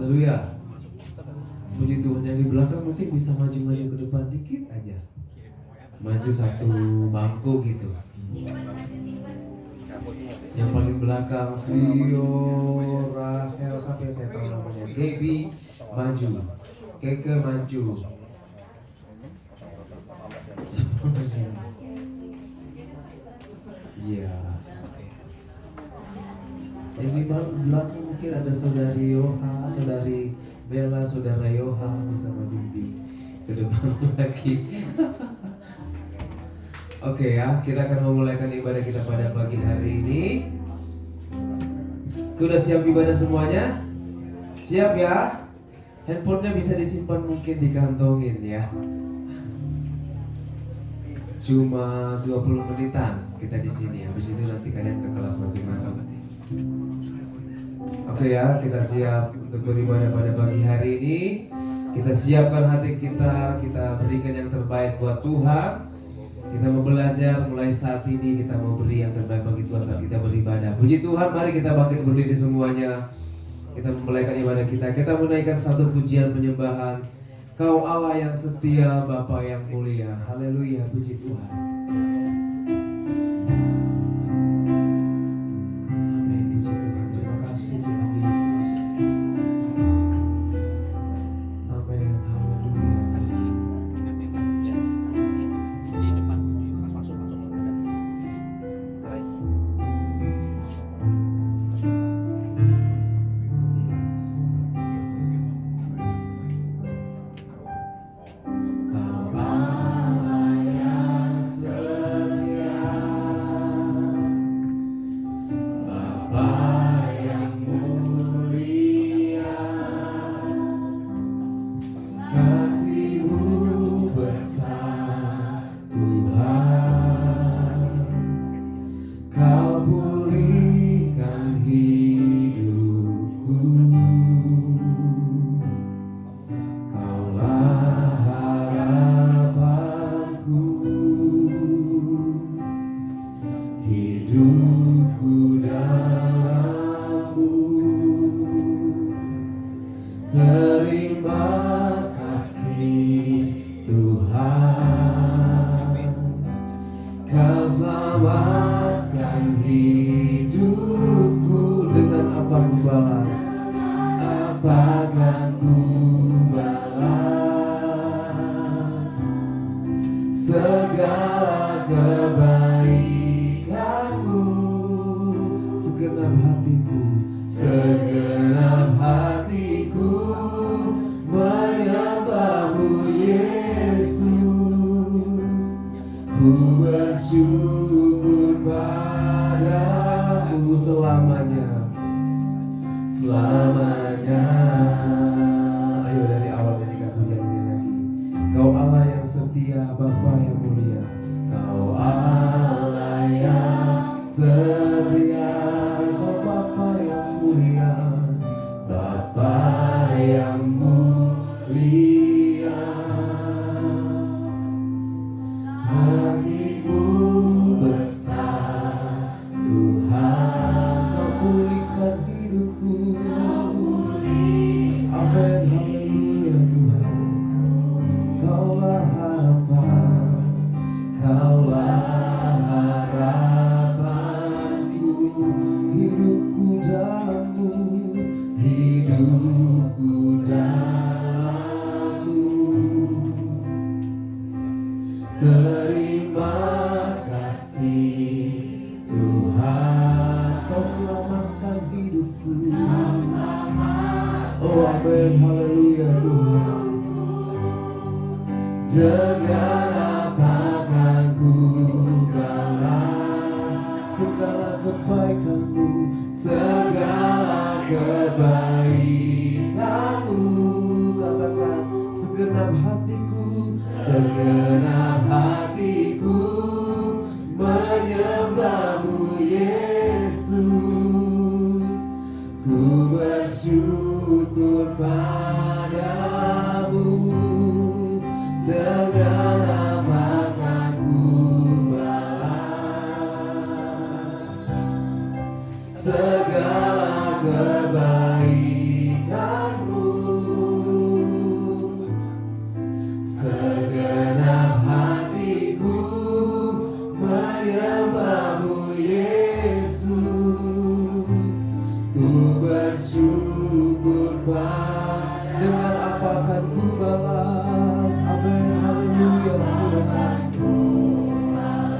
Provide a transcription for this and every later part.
Haleluya. Puji Tuhan. Yang di belakang mungkin bisa maju-maju ke depan dikit aja. Maju satu bangku gitu. Yang paling belakang Vio, Rahel, sampai saya tahu namanya Gaby, maju. Keke maju. Iya. Yang di belakang mungkin ada saudari Yoha, saudari Bella, saudara Yoha, bisa maju ke depan lagi. Oke ya, kita akan memulaikan ibadah kita pada pagi hari ini. Sudah siap ibadah semuanya? Siap ya? Handphonenya bisa disimpan mungkin dikantongin ya. Cuma 20 menitan kita di sini. Habis itu nanti kalian ke kelas masing-masing. Oke ya, kita siap untuk beribadah pada pagi hari ini. Kita siapkan hati kita berikan yang terbaik buat Tuhan. Kita mau belajar mulai saat ini, kita mau beri yang terbaik bagi Tuhan saat kita beribadah. Puji Tuhan, mari kita bangkit berdiri semuanya. Kita memulaikan ibadah kita. Kita menaikkan satu pujian penyembahan. Kau Allah yang setia, Bapa yang mulia. Haleluya, puji Tuhan. Amin, puji Tuhan. Terima kasih Tuhan Yesus. Amin, haleluya. Bersyukur padamu dengan Segenap hatiku menyembah-Mu Yesus. Ku bersyukur dengan apa akan ku balas. Amin, haleluya Tuhan.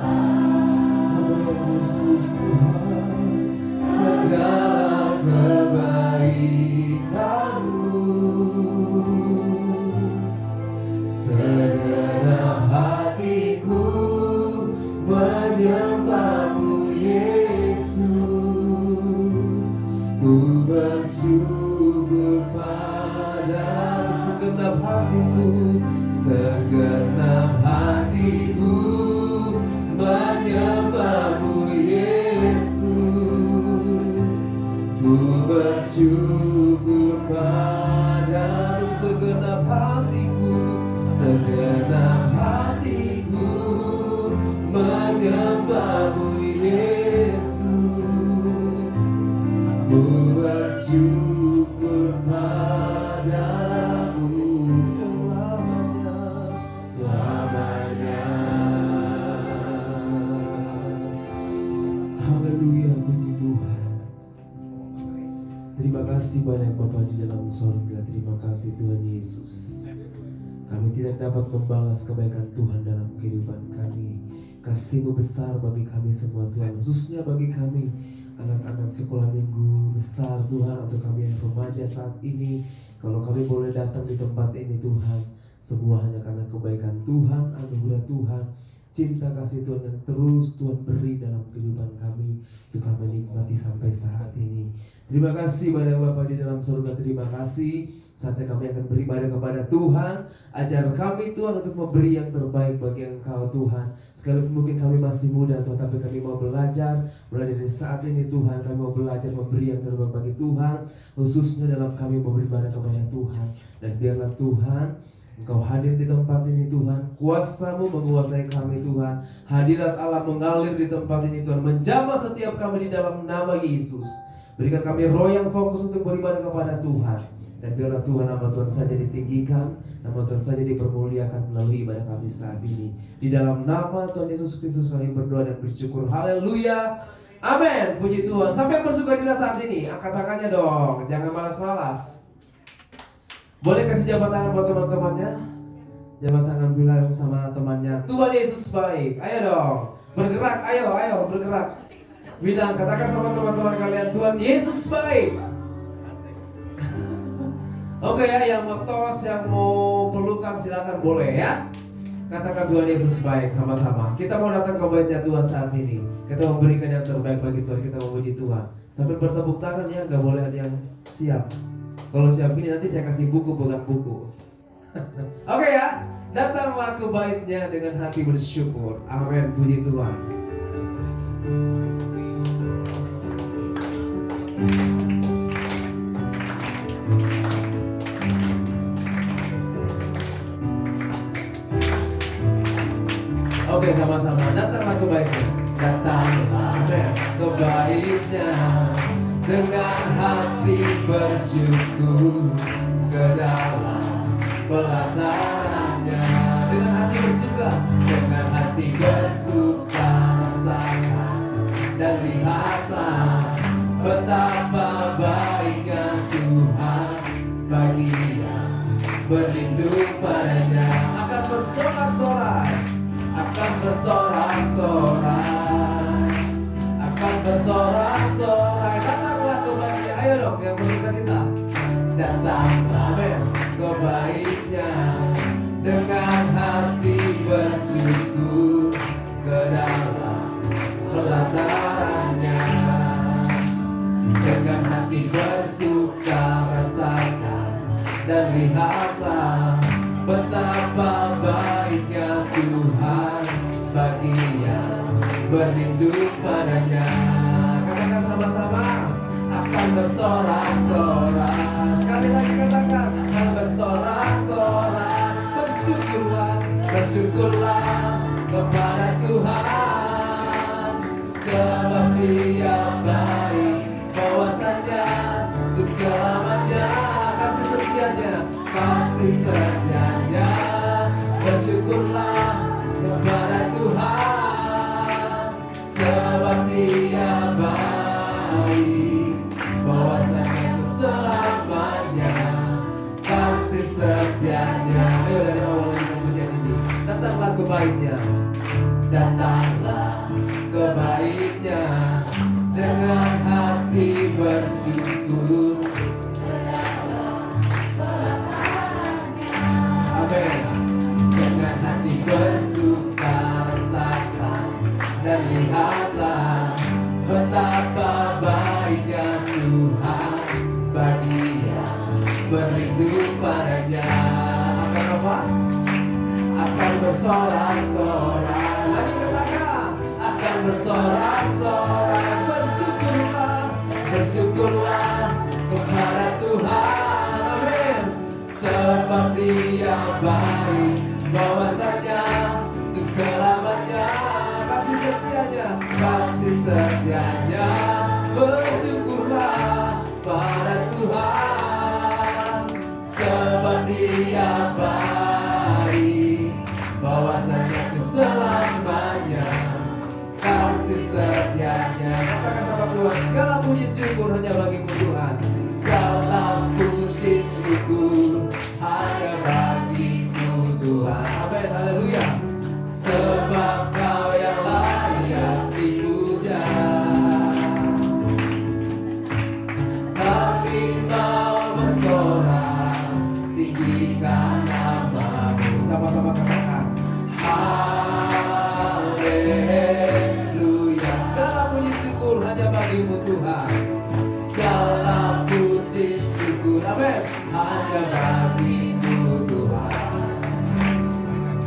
Amin Yesus Tuhan. Segala kebaikan-Mu, segenap hatiku menyembah-Mu Yesus. Ku bersyukur pada segenap hatiku, segenap hatiku menyembah-Mu Yesus. Ku bersyukur pada segenap hatiku, segenap hatiku menyembah-Mu Yesus. Ku bersyukur padamu selamanya, selamanya. Haleluya, puji Tuhan. Terima kasih banyak Bapa di dalam sorga. Terima kasih Tuhan Yesus. Kami tidak dapat membalas kebaikan Tuhan dalam kehidupan kami. Kasih-Mu besar bagi kami semua Tuhan, khususnya bagi kami anak-anak sekolah minggu besar Tuhan, untuk kami yang remaja saat ini. Kalau kami boleh datang di tempat ini Tuhan, semua hanya karena kebaikan Tuhan, anugerah Tuhan, cinta kasih Tuhan yang terus Tuhan beri dalam kehidupan kami, untuk kami nikmati sampai saat ini. Terima kasih banyak Bapa di dalam surga. Terima kasih saatnya kami akan beribadah kepada Tuhan. Ajar kami Tuhan untuk memberi yang terbaik bagi Engkau Tuhan. Sekalipun mungkin kami masih muda Tuhan, tapi kami mau belajar. Mulai dari saat ini Tuhan, kami mau belajar memberi yang terbaik bagi Tuhan, khususnya dalam kami mau beribadah kepada Tuhan. Dan biarlah Tuhan Engkau hadir di tempat ini Tuhan. Kuasa-Mu menguasai kami Tuhan. Hadirat Allah mengalir di tempat ini Tuhan, menjamah setiap kami di dalam nama Yesus. Berikan kami roh yang fokus untuk beribadah kepada Tuhan. Dan biarlah Tuhan, nama Tuhan saja ditinggikan, nama Tuhan saja dipermuliakan melalui ibadah kami saat ini. Di dalam nama Tuhan Yesus Kristus kami berdoa dan bersyukur. Haleluya, amin, puji Tuhan. Sampai bersukacita saat ini, angkat tangannya dong, jangan malas-malas. Boleh kasih jabat tangan buat teman-temannya. Jabat tangan bilang sama temannya, Tuhan Yesus baik. Ayo dong, bergerak, ayo bergerak. Bilang, katakan sama teman-teman kalian, Tuhan Yesus baik. Oke ya, yang mau tos, yang mau pelukan silakan boleh ya. Katakan Tuhan Yesus baik sama-sama. Kita mau datang ke bait-Nya Tuhan saat ini. Kita memberikan yang terbaik bagi Tuhan. Kita memuji Tuhan sambil bertepuk tangan ya. Gak boleh ada yang siap. Kalau siap ini nanti saya kasih buku, bukan buku. Oke ya, datanglah ke bait-Nya dengan hati bersyukur. Amin, puji Tuhan. Oke, sama-sama, datanglah ke bait-Nya. Datanglah ke bait-Nya dengan hati bersyukur, ke dalam pelatarannya. Dengan hati bersuka, dengan hati bersuka rasakan dan lihatlah betapa baiknya Tuhan bagi yang berlindung padanya. Akan bersorak-sorai, akan bersorak-sorai, akan bersorak-sorai. Datanglah ke bait-Nya, ayo dong yang bersukacita. Datanglah ke bait-Nya dengan hati bersyukur, ke dalam pelatarannya. Dengan hati bersuka rasakan dan lihatlah betapa baiknya Tuhan bagi yang berlindung padanya. Katakan sama-sama, akan bersorak-sorak. Sekali lagi katakan, akan bersorak-sorak. Bersyukurlah, bersyukurlah kepada Tuhan, sebab Dia baik, kawasannya untuk selamanya. Kasih setianya, kasih setianya bersyukurlah kepada Tuhan, sebab Dia baik, bahwasanya untuk selamanya kasih setianya. Ayo dari awal kita menjadi ini. Datanglah kebaiknya, datanglah kebaiknya, dengan hati bersyukur. Amin. Dengan hati bersuka rasakan dan lihatlah betapa baiknya Tuhan bagi yang berlindung padanya. Akan apa? Akan bersorak-sorak. Lagi katakan, akan bersorak-sorak. Bersyukurlah, bersyukurlah kepada Tuhan. Amin. Sebab Dia baik, bahwasanya untuk selamanya kasih setianya, kasih setianya. Bersyukurlah pada Tuhan, sebab Dia baik, bahwasanya untuk selamanya kasih setianya. Katakan sama Tuhan, segala puji syukur hanya bagimu Tuhan. Segala puji syukur hanya bagimu Tuhan. Amin, haleluya. Sebab Kau yang layak dipuja. Kami mau bersorak, tinggikan nama-Mu. Sama-sama katakan, haleluya. Segala puji syukur hanya bagimu Tuhan. Segala puji syukur, amin, hanya bagimu Tuhan.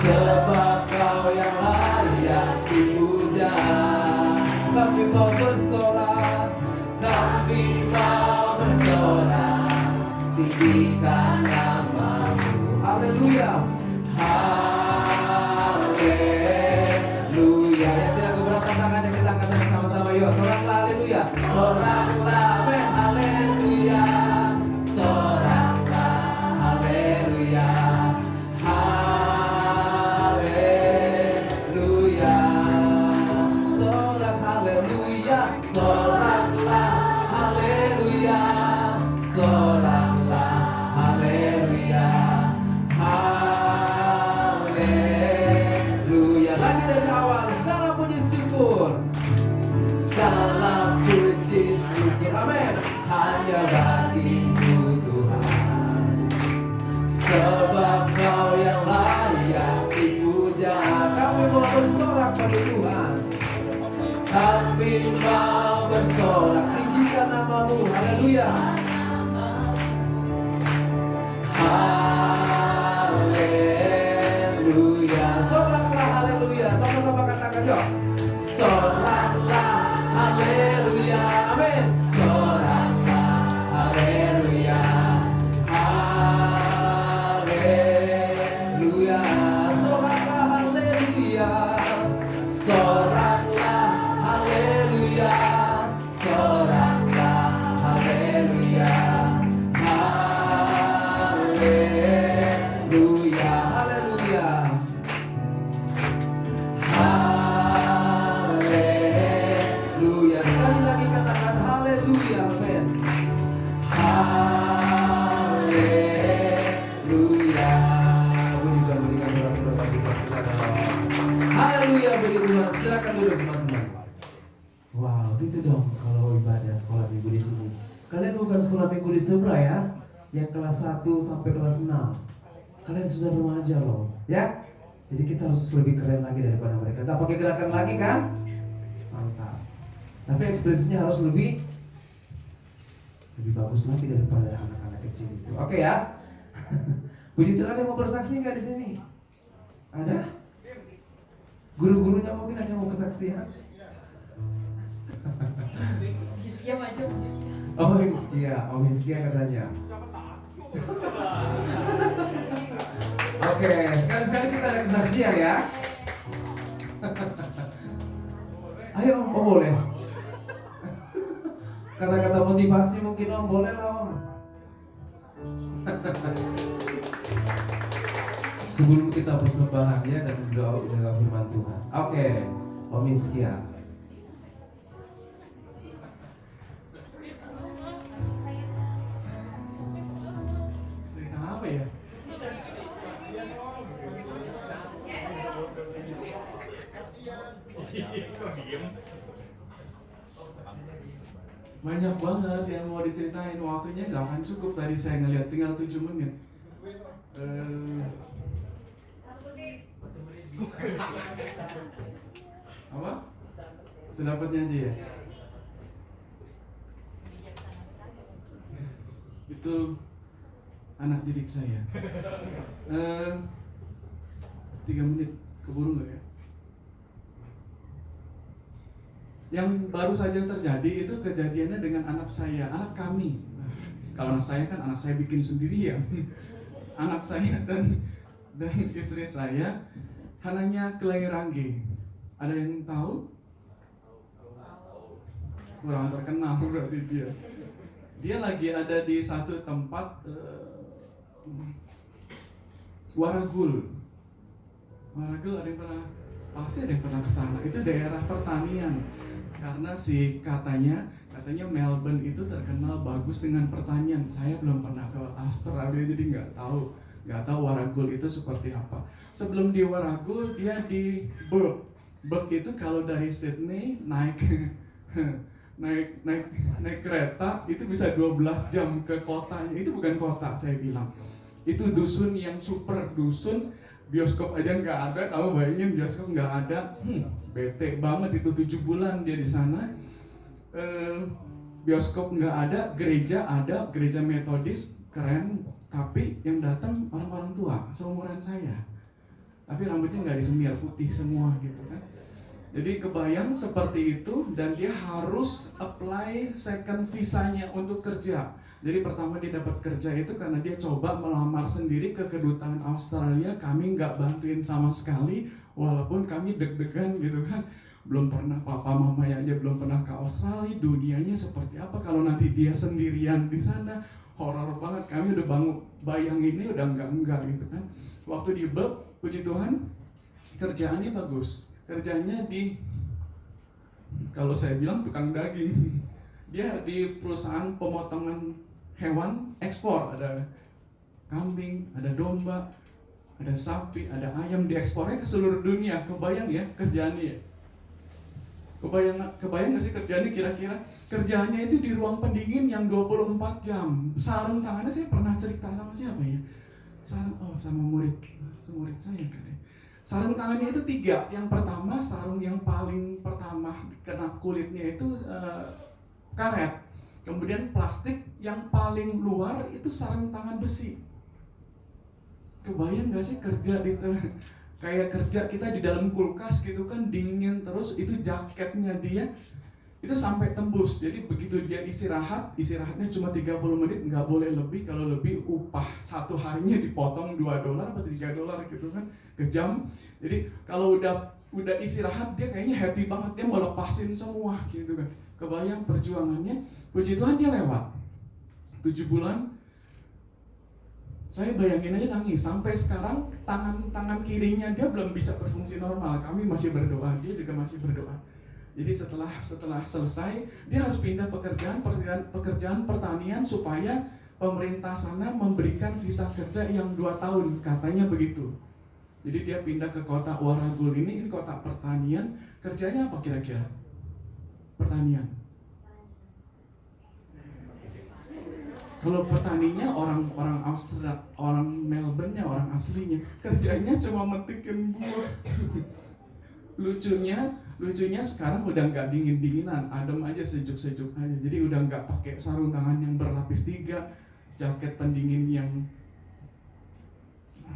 Sebab Kau yang layak dipuja. Kami mau bersorak, kami mau bersorak, tinggikan nama-Mu. Haleluya, haleluya. Yang tidak keberatan tangannya kita angkat sama-sama, yuk soraklah, haleluya. Soraklah, amin, haleluya. Soraklah, haleluya. Haleluya. Sorak, haleluya. Soraklah, haleluya. Soraklah, haleluya. Haleluya. Lagi dari awal, segala puji syukur, segala puji syukur, amin, hanya bagimu Tuhan. Sebab Kau yang layak dipuja. Kami mau bersorak pada Tuhan, kami mau bersorak, tinggikan nama-Mu. Haleluya. Haleluya. Soraklah, haleluya. Sama-sama katakan, yuk. Soraklah, haleluya. Amin. Soraklah, haleluya. Haleluya. Soraklah, haleluya. Soraklah, haleluya. Soraklah, haleluya. Haleluya. Haleluya. Haleluya. Sekali lagi katakan haleluya. Amin. Haleluya. Puji Tuhan, berikan saudara-saudara bagi kita. Haleluya, puji Tuhan. Silakan duduk teman-teman. Wow, gitu dong kalau ibadah sekolah minggu di sini. Kalian bukan sekolah minggu di sebelah ya, yang kelas 1 sampai kelas 6. Kalian sudah remaja loh, ya. Jadi kita harus lebih keren lagi daripada mereka. Gak pakai gerakan lagi kan? Mantap. Tapi ekspresinya harus lebih bagus lagi daripada anak-anak kecil itu. Oke ya. Puji Tuhan, ada yang mau bersaksi nggak di sini? Ada? Guru-gurunya mungkin ada yang mau kesaksian? Hizkia aja, Hizkia. Oh Hizkia katanya. Oke, sekali-sekali kita ada kesaksian ya. Ayo Om, oh boleh. Kata-kata motivasi mungkin Om, boleh lah Om. sebelum kita persembahan ya dan berdoa dengan firman Tuhan. Oke, Om Iskia. Cerita apa ya? Banyak banget yang mau diceritain, waktunya nggak akan cukup. Tadi saya ngeliat tinggal 7 menit. Apa? Sedapatnya aja ya? Itu anak didik saya. 3 menit, keburu nggak ya? Yang baru saja terjadi itu kejadiannya dengan anak saya, anak kami. Kalau anak saya kan anak saya bikin sendiri ya. Anak saya dan istri saya hanya Kelairange. Ada yang tahu? Kurang terkenal berarti dia. Dia lagi ada di satu tempat Waragul. Waragul ada yang pernah? Pasti ada yang pernah ke sana. Itu daerah pertanian. Karena katanya Melbourne itu terkenal bagus dengan pertanian. Saya belum pernah ke Australia jadi nggak tahu Waragul itu seperti apa. Sebelum di Waragul dia di Bourke. Bourke itu kalau dari Sydney naik kereta itu bisa 12 jam ke kotanya. Itu bukan kota saya bilang. Itu dusun yang super dusun. Bioskop aja nggak ada, kamu bayangin bioskop nggak ada, bete banget itu 7 bulan dia di sana. Bioskop nggak ada, gereja Metodis keren, tapi yang datang orang-orang tua seumuran saya, tapi rambutnya nggak disemir, putih semua gitu kan. Jadi kebayang seperti itu dan dia harus apply second visanya untuk kerja. Jadi pertama dia dapat kerja itu karena dia coba melamar sendiri ke kedutaan Australia. Kami nggak bantuin sama sekali, walaupun kami deg-degan gitu kan. Belum pernah, papa mamanya aja belum pernah ke Australia. Dunianya seperti apa kalau nanti dia sendirian di sana? Horor banget. Kami udah bayanginnya udah enggak gitu kan. Waktu di Bourke, puji Tuhan, kerjaannya bagus. Kerjanya kalau saya bilang tukang daging. Dia di perusahaan pemotongan hewan ekspor, ada kambing, ada domba, ada sapi, ada ayam, diekspornya ke seluruh dunia. Kebayang ya kerjaannya ya? Kebayang nggak sih kerjaannya kira-kira? Kerjaannya itu di ruang pendingin yang 24 jam. Sarung tangannya saya pernah cerita sama siapa ya? Sama murid saya kan. Sarung tangannya itu 3. Yang pertama, sarung yang paling pertama kena kulitnya itu karet. Kemudian plastik, yang paling luar itu sarung tangan besi. Kebayang gak sih kerja di kayak kerja kita di dalam kulkas gitu kan, dingin terus. Itu jaketnya dia itu sampai tembus. Jadi begitu dia istirahatnya cuma 30 menit, nggak boleh lebih. Kalau lebih upah satu harinya dipotong $2 atau $3 gitu kan ke jam. Jadi kalau udah istirahat dia kayaknya happy banget, dia mau lepasin semua gitu kan. Kebayang perjuangannya. Puji Tuhan dia lewat 7 bulan. Saya bayangin aja nangis. Sampai sekarang tangan kirinya dia belum bisa berfungsi normal. Kami masih berdoa, dia juga masih berdoa. Jadi setelah selesai, dia harus pindah pekerjaan pertanian supaya pemerintah sana memberikan visa kerja yang 2 tahun, katanya begitu. Jadi dia pindah ke kota Warragul ini kota pertanian. Kerjanya apa kira-kira? Pertanian. Kalau petaninya orang Australia, orang Melbourne-nya, orang aslinya, kerjanya cuma metikin buah. Lucunya sekarang udah nggak dingin-dinginan, adem aja, sejuk-sejuk aja. Jadi udah nggak pakai sarung tangan yang berlapis 3, jaket pendingin yang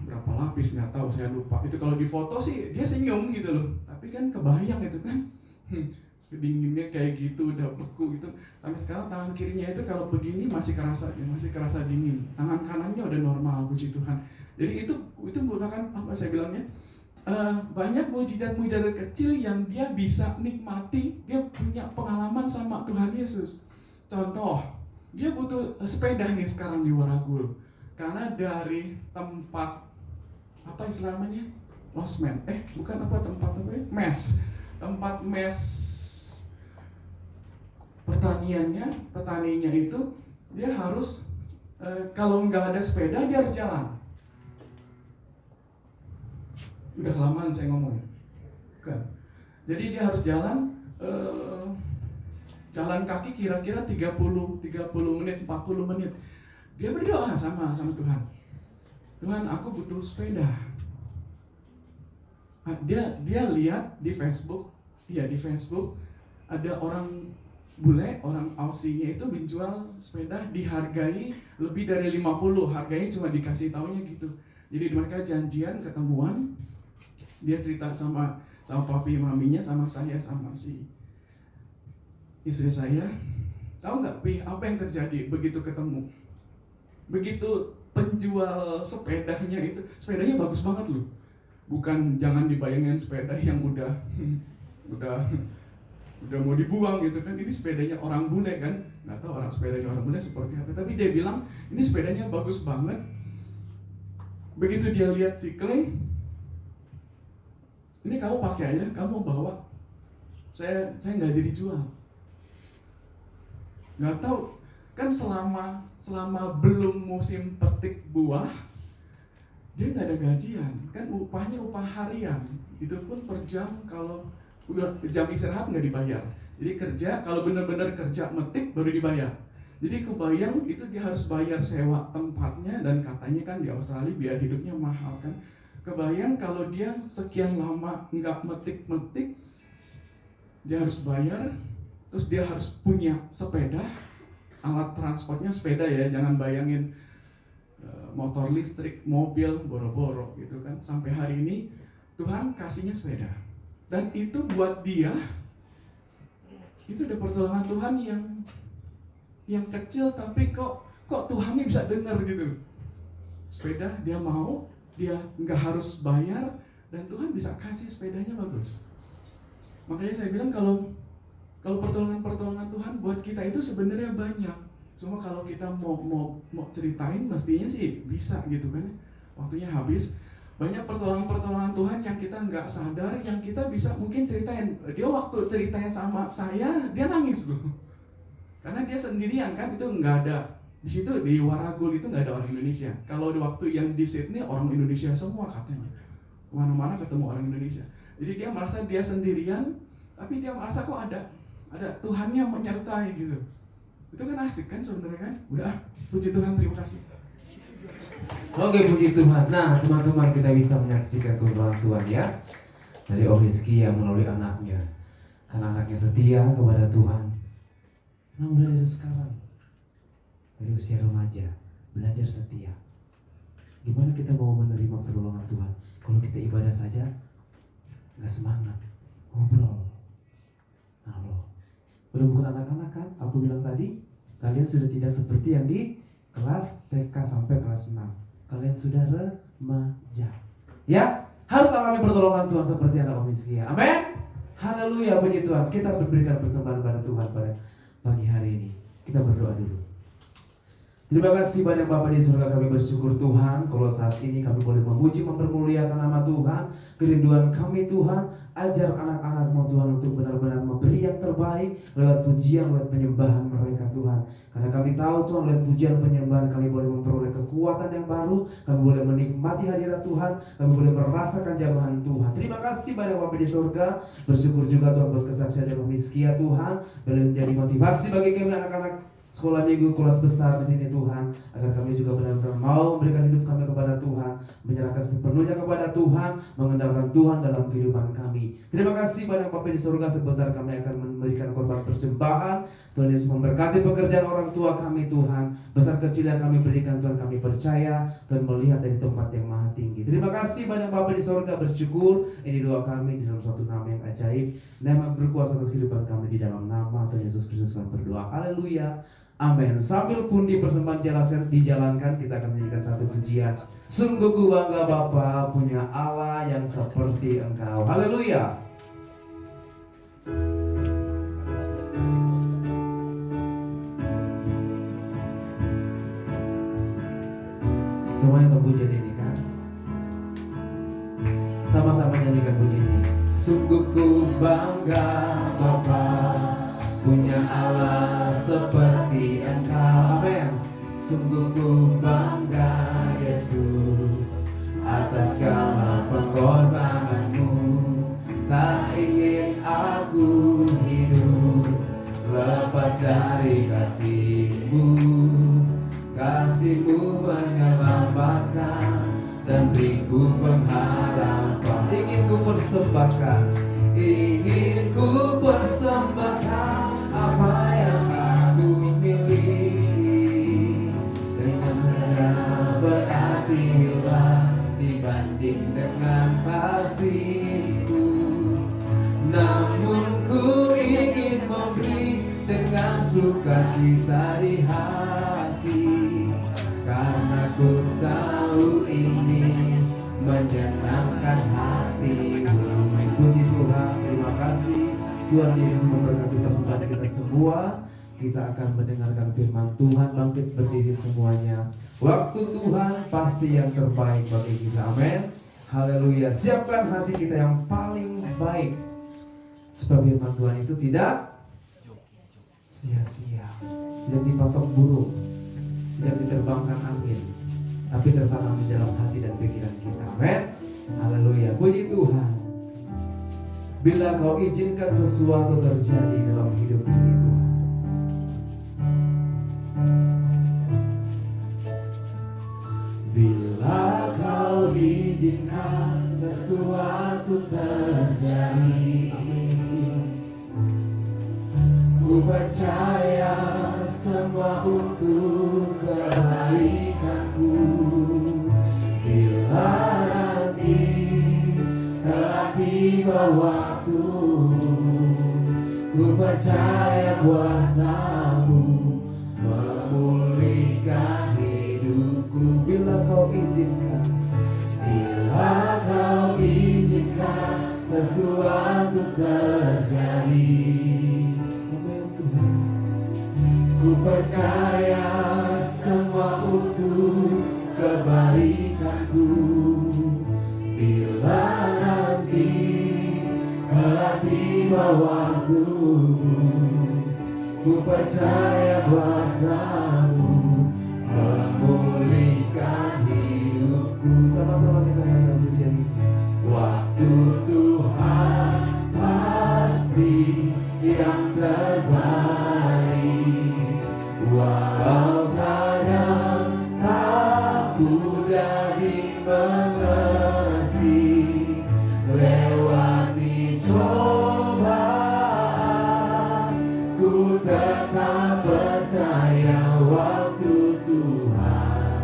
berapa lapis nggak tahu, saya lupa. Itu kalau di foto sih dia senyum gitu loh, tapi kan kebayang itu kan. Dinginnya kayak gitu, udah beku gitu. Sampai sekarang tangan kirinya itu kalau begini masih kerasa dingin. Tangan kanannya udah normal, puji Tuhan. Jadi itu merupakan apa saya bilangnya, banyak mujizat-mujizat kecil yang dia bisa nikmati. Dia punya pengalaman sama Tuhan Yesus. Contoh, dia butuh sepeda nih sekarang di Warragul, karena dari tempat apa istilahnya? Losmen. Bukan apa tempat apa ya? Mes. Tempat mes petaninya itu dia harus kalau nggak ada sepeda dia harus jalan. Udah kelamaan saya ngomong. Kan. Jadi dia harus jalan kaki kira-kira 30 menit, 40 menit. Dia berdoa sama Tuhan. Tuhan, aku butuh sepeda. Dia lihat di Facebook ada orang bule, orang Aussie-nya itu menjual sepeda dihargai lebih dari 50, harganya cuma dikasih taunya gitu. Jadi mereka janjian ketemuan, dia cerita sama papi maminya, sama saya, sama si istri saya. Tahu nggak Pi, apa yang terjadi begitu ketemu? Begitu penjual sepedanya itu, sepedanya bagus banget loh. Bukan, jangan dibayangin sepeda yang udah mau dibuang gitu kan. Ini sepedanya orang bule kan. Nggak tahu sepedanya orang bule seperti apa. Tapi dia bilang ini sepedanya bagus banget. Begitu dia lihat si Clay, ini kamu pakai aja, kamu bawa. Saya nggak jadi jual. Nggak tahu kan selama belum musim petik buah, dia nggak ada gajian, kan upahnya upah harian, itu pun per jam, kalau jam istirahat nggak dibayar. Jadi kerja, kalau benar-benar kerja metik baru dibayar. Jadi kebayang itu dia harus bayar sewa tempatnya, dan katanya kan di Australia biaya hidupnya mahal kan. Kebayang kalau dia sekian lama nggak metik, dia harus bayar, terus dia harus punya sepeda, alat transportnya sepeda ya, jangan bayangin motor listrik, mobil, boro-boro gitu kan. Sampai hari ini Tuhan kasihnya sepeda. Dan itu buat dia, itu udah pertolongan Tuhan yang kecil, tapi kok Tuhannya bisa dengar gitu. Sepeda dia mau, dia nggak harus bayar, dan Tuhan bisa kasih sepedanya bagus. Makanya saya bilang kalau pertolongan Tuhan buat kita itu sebenarnya banyak. Cuma kalau kita mau ceritain mestinya sih bisa gitu kan. Waktunya habis. Banyak pertolongan Tuhan yang kita nggak sadar, yang kita bisa mungkin ceritain. Dia waktu ceritain sama saya, dia nangis loh. Karena dia sendirian kan, itu nggak ada. Di situ di Waragul itu nggak ada orang Indonesia. Kalau di waktu yang di Sydney orang Indonesia semua katanya. Mana-mana ketemu orang Indonesia. Jadi dia merasa dia sendirian, tapi dia merasa kok ada Tuhan yang menyertai gitu. Itu kan asik kan sebenarnya kan. Udah, puji Tuhan, terima kasih. Oke, puji Tuhan. Nah, teman-teman, kita bisa menyaksikan kebenaran Tuhan ya, dari Om Hizkia melalui anaknya. Karena anaknya setia kepada Tuhan. Nah, mulai dari sekarang, dari usia remaja, belajar setia. Gimana kita mau menerima pertolongan Tuhan kalau kita ibadah saja nggak semangat, ngobrol. Nah, udah bukan anak-anak kan? Aku bilang tadi, kalian sudah tidak seperti yang di kelas TK sampai kelas 6. Kalian sudah remaja. Ya, harus alami pertolongan Tuhan seperti anak Om Hizkia. Amin. Haleluya, puji Tuhan. Kita berikan persembahan pada Tuhan pada pagi hari ini. Kita berdoa dulu. Terima kasih banyak Bapa di surga, kami bersyukur Tuhan kalau saat ini kami boleh memuji, mempermuliakan nama Tuhan. Kerinduan kami Tuhan, ajar anak-anak-Mu Tuhan untuk benar-benar memberi yang terbaik lewat pujian, lewat penyembahan mereka Tuhan. Karena kami tahu Tuhan, lewat pujian penyembahan kami boleh memperoleh kekuatan yang baru, kami boleh menikmati hadirat Tuhan, kami boleh merasakan jamahan Tuhan. Terima kasih banyak Bapa di surga. Bersyukur juga Tuhan buat kesaksian Om Hizkia Tuhan, boleh menjadi motivasi bagi kami anak-anak sekolah minggu kelas besar di sini Tuhan, agar kami juga benar-benar mau memberikan hidup kami kepada Tuhan, menyerahkan sepenuhnya kepada Tuhan, mengandalkan Tuhan dalam kehidupan kami. Terima kasih banyak Bapa di surga. Sebentar kami akan memberikan korban persembahan. Tuhan Yesus memberkati pekerjaan orang tua kami Tuhan. Besar kecil yang kami berikan Tuhan, kami percaya Tuhan melihat dari tempat yang maha tinggi. Terima kasih banyak Bapa di surga. Bersyukur ini doa kami di dalam satu nama yang ajaib, nama berkuasa atas kehidupan kami. Di dalam nama Tuhan Yesus Kristus kami berdoa. Haleluya. Amin. Sambil pundi persembahan dijalankan, kita akan menyanyikan satu pujian. Sungguh ku bangga Bapa punya Allah yang seperti Engkau. Haleluya. Semuanya terpujian ini kan. Sama-sama nyanyikan puji ini. Sungguh ku bangga Bapa, punya Allah seperti Engkau. Amin. Sungguh ku bangga Yesus atas segala pengorbananmu. Tak ingin aku hidup lepas dari kasih-Mu. Kasih-Mu menyelamatkan dan beriku pengharapan. Ingin ku persembahkan apa yang aku miliki. Dengan harga berarti bila dibanding dengan kasih-Mu. Namun ku ingin memberi dengan sukacita di hati, karena ku tahu ini menyenangkan hati-Mu. Puji Tuhan, terima kasih. Tuhan Yesus memberkati persembahan kita semua. Kita akan mendengarkan firman Tuhan. Bangkit berdiri semuanya. Waktu Tuhan pasti yang terbaik bagi kita. Amin. Haleluya. Siapkan hati kita yang paling baik, supaya firman Tuhan itu tidak sia-sia, tidak dipatok burung, tidak diterbangkan angin, tapi tertanam di dalam hati dan pikiran kita. Amin. Haleluya. Puji Tuhan. Bila Kau izinkan sesuatu terjadi dalam hidup ini Tuhan, bila Kau izinkan sesuatu terjadi, ku percaya semua untuk kebaikanku. Bila nanti telah tiba waktu, ku percaya kuasa-Mu memulihkan hidupku. Bila Kau izinkan, bila Kau izinkan sesuatu terjadi, amin Tuhan. Ku percaya semua untuk kebaikanku. Bila nanti telah tiba waktumu, ku percaya kuasa-Mu memulihkan hidupku. Sama-sama kita katakan pujian ini. Waktu Tuhan pasti yang terbaik, walau kadang tak mudah dimengerti. Lewati cobaan, ku tetap percaya waktu Tuhan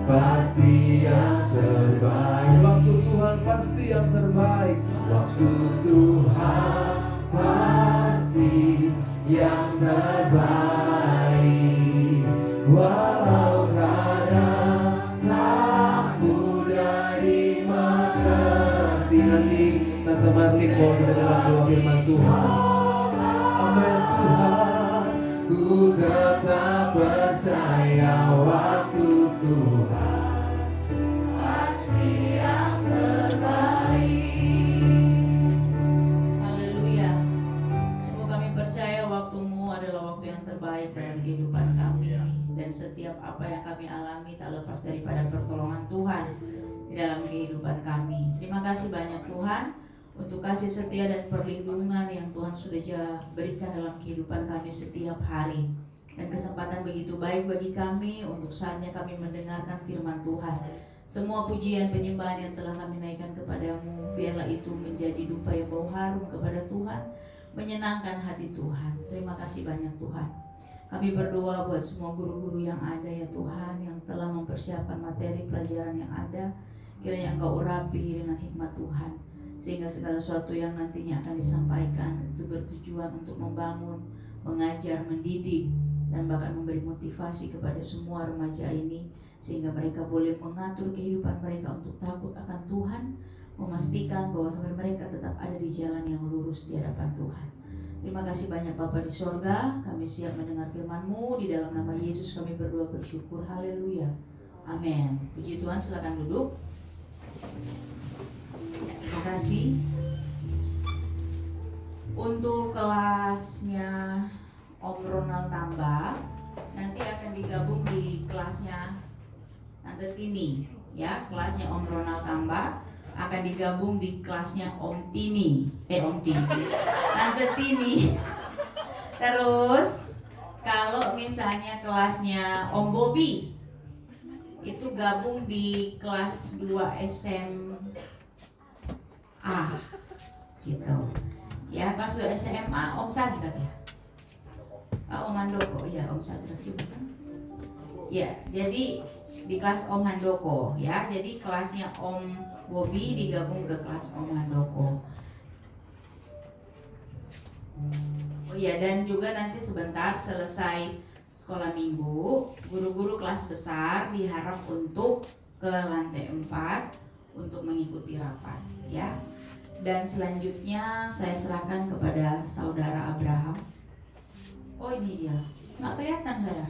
pasti yang terbaik. Waktu Tuhan pasti yang terbaik. Waktu Tuhan pasti yang terbaik. Walau kadang tak mudah dimengerti. Nanti Tante Marlin bawa kita dalam doa firman Tuhan. Amin Tuhan. Ku tetap percaya waktu Tuhan pasti yang terbaik. Haleluya. Sungguh kami percaya waktu-Mu adalah waktu yang terbaik dalam kehidupan kami. Dan setiap apa yang kami alami tak lepas daripada pertolongan Tuhan di dalam kehidupan kami. Terima kasih banyak Tuhan untuk kasih setia dan perlindungan yang Tuhan sudah berikan dalam kehidupan kami setiap hari. Dan kesempatan begitu baik bagi kami untuk saatnya kami mendengarkan firman Tuhan. Semua pujian penyembahan yang telah kami naikkan kepadamu, biarlah itu menjadi dupa yang bau harum kepada Tuhan, menyenangkan hati Tuhan. Terima kasih banyak Tuhan. Kami berdoa buat semua guru-guru yang ada ya Tuhan, yang telah mempersiapkan materi pelajaran yang ada. Kiranya Engkau urapi dengan hikmat Tuhan, sehingga segala sesuatu yang nantinya akan disampaikan itu bertujuan untuk membangun, mengajar, mendidik, dan bahkan memberi motivasi kepada semua remaja ini, sehingga mereka boleh mengatur kehidupan mereka untuk takut akan Tuhan, memastikan bahwa mereka tetap ada di jalan yang lurus di hadapan Tuhan. Terima kasih banyak Bapa di sorga. Kami siap mendengar firman-Mu. Di dalam nama Yesus kami berdoa bersyukur. Haleluya. Amin. Puji Tuhan, silakan duduk. kasih. Untuk kelasnya Om Ronald Tambah nanti akan digabung di kelasnya Tante Tini, ya. Kelasnya Om Ronald Tambah akan digabung di kelasnya Om Tini, Tante Tini. Terus kalau misalnya kelasnya Om Bobby itu gabung di kelas 2 SMA gitu. Ya, kelas 2 SMA Om Sadrak ya. Om Handoko, ya Om Sadrak juga kan. Ya, jadi di kelas Om Handoko ya. Jadi kelasnya Om Bobby digabung ke kelas Om Handoko. Oh iya, dan juga nanti sebentar selesai sekolah minggu, guru-guru kelas besar diharap untuk ke lantai 4 untuk mengikuti rapat ya. Dan selanjutnya saya serahkan kepada saudara Abraham. Oh ini dia, nggak kelihatan saya.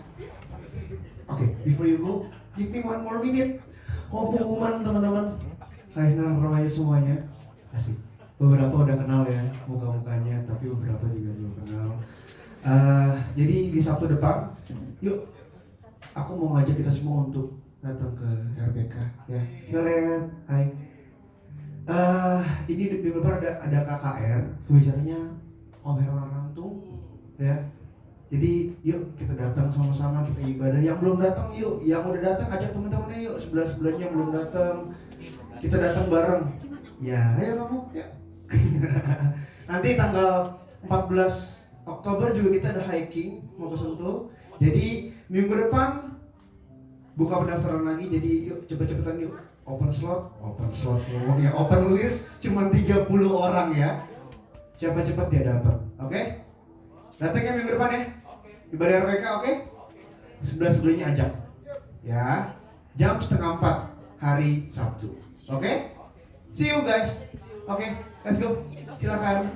Oke, before you go, give me 1 more minute. Oh, pengumuman teman-teman. Hai, nama remaja semuanya. Asik. Beberapa udah kenal ya muka-mukanya, tapi beberapa juga belum kenal. Jadi di Sabtu depan, yuk, aku mau ngajak kita semua untuk datang ke RBK ya. Violet, hai. Ini di minggu depan ada KKR, pembicaranya Om Herman Rantung ya. Jadi yuk kita datang sama-sama, kita ibadah. Yang belum datang yuk, yang udah datang ajak teman-temannya yuk, sebelahnya yang belum datang. Kita datang bareng. Ya, ayo kamu ya. Nanti tanggal 14 Oktober juga kita ada hiking mau ke Sentul. Jadi minggu depan buka pendaftaran lagi. Jadi yuk cepet-cepetan yuk. Open slot ngomongnya open list cuma 30 orang ya. Siapa cepat dia dapat. Oke? Datangnya minggu depan ya. Ibadah RPK oke? Sebelahnya ajak. Ya. Jam 3:30 hari Sabtu. Oke? See you guys. Oke, let's go. Silakan.